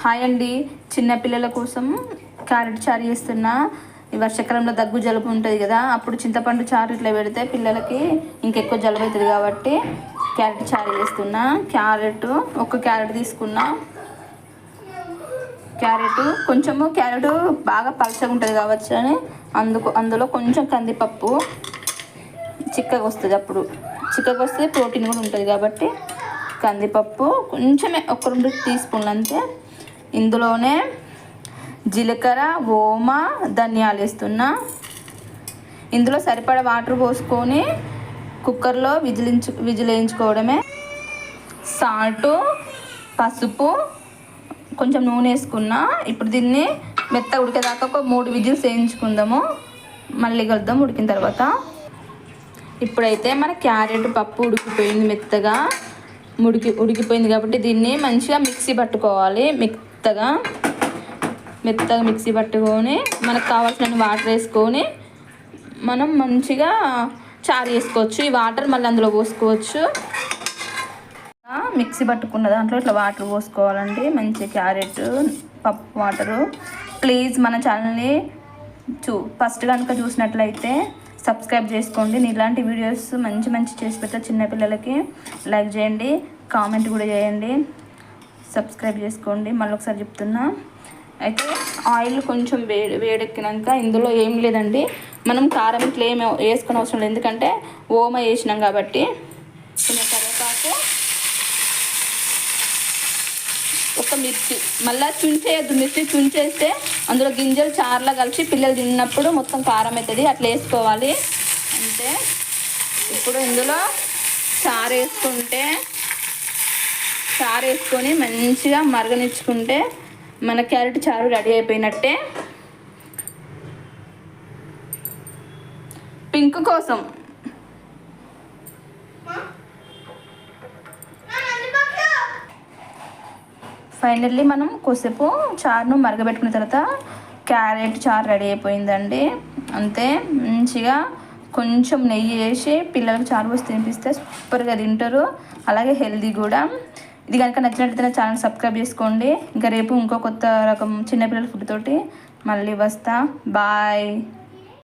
Hi అండి, చిన్నపిల్లల కోసం క్యారెట్ చారు చేస్తున్నా. ఈ వర్షాకాలంలో దగ్గు జలుబు ఉంటుంది కదా, అప్పుడు చింతపండు చారు ఇట్లా పెడితే పిల్లలకి ఇంకెక్కువ జలుబు అవుతుంది కాబట్టి క్యారెట్ చారు చేస్తున్నా. ఒక క్యారెట్ తీసుకున్నా. క్యారెట్ బాగా పలచగా ఉంటుంది కావచ్చు అని అందులో కొంచెం కందిపప్పు చిక్కగా వస్తుంది. అప్పుడు చిక్కగా వస్తే ప్రోటీన్ కూడా ఉంటుంది కాబట్టి కందిపప్పు కొంచెమే, ఒక 2 టీ స్పూన్లు అంతే. ఇందులోనే జీలకర్ర, ఓమ, ధనియాలు వేస్తున్నా. ఇందులో సరిపడా వాటర్ పోసుకొని కుక్కర్లో విజిల్ వేయించుకోవడమే. సాల్టు, పసుపు, కొంచెం నూనె వేసుకున్నా. ఇప్పుడు దీన్ని మెత్తగా ఉడికేదాకా ఒక 3 విజిల్స్ వేయించుకుందాము. మళ్ళీ కలుద్దాం ఉడికిన తర్వాత. ఇప్పుడైతే మన క్యారెట్ పప్పు ఉడికిపోయింది, మెత్తగా ఉడికిపోయింది కాబట్టి దీన్ని మంచిగా మిక్సీ పట్టుకోవాలి. మెత్తగా మిక్సీ పట్టుకొని మనకు కావాల్సిన వాటర్ వేసుకొని మనం మంచిగా చారు చేసుకోవచ్చు. ఈ వాటర్ మళ్ళీ అందులో పోసుకోవచ్చు. మిక్సీ పట్టుకున్న దాంట్లో ఇట్లా వాటర్ పోసుకోవాలండి, మంచి క్యారెట్ పప్పు వాటరు. ప్లీజ్ మన ఛానల్ని ఫస్ట్ కనుక చూసినట్లయితే సబ్స్క్రైబ్ చేసుకోండి. నేను ఇలాంటి వీడియోస్ మంచి చేసి పెడతా. చిన్నపిల్లలకి లైక్ చేయండి, కామెంట్ కూడా చేయండి, సబ్స్క్రైబ్ చేసుకోండి. మళ్ళీ ఒకసారి చెప్తున్నా. అయితే ఆయిల్ కొంచెం వేడెక్కినాక ఇందులో ఏం లేదండి, మనం కారం ఇట్లా ఏమి వేసుకొని అవసరం లేదు, ఎందుకంటే ఓమ వేసినాం కాబట్టి. కొంచెం కరివేపాకు, ఒక మిర్చి, మళ్ళీ చుంచేయద్దు. మిర్చి చుంచేస్తే అందులో గింజలు చారులా కలిసి పిల్లలు తిన్నప్పుడు మొత్తం కారం అవుతుంది, అట్లా వేసుకోవాలి అంటే. ఇప్పుడు ఇందులో చారు వేసుకొని మంచిగా మరగనిచ్చుకుంటే మన క్యారెట్ చారు రెడీ అయిపోయినట్టే. పింక్ కోసం ఫైనల్లీ మనం కొద్దిసేపు చారును మరగబెట్టుకున్న తర్వాత క్యారెట్ చారు రెడీ అయిపోయిందండి. అంతే. మంచిగా కొంచెం నెయ్యి వేసి పిల్లలకు చారు పోసి తినిపిస్తే సూపర్గా తింటారు, అలాగే హెల్దీ కూడా. ఇది కనుక నచ్చినట్లయితే నా ఛానల్ సబ్స్క్రైబ్ చేసుకోండి. ఇంకా రేపు ఇంకో కొత్త రకం చిన్నపిల్లల ఫుడ్ తోటి మళ్ళీ వస్తా. బాయ్.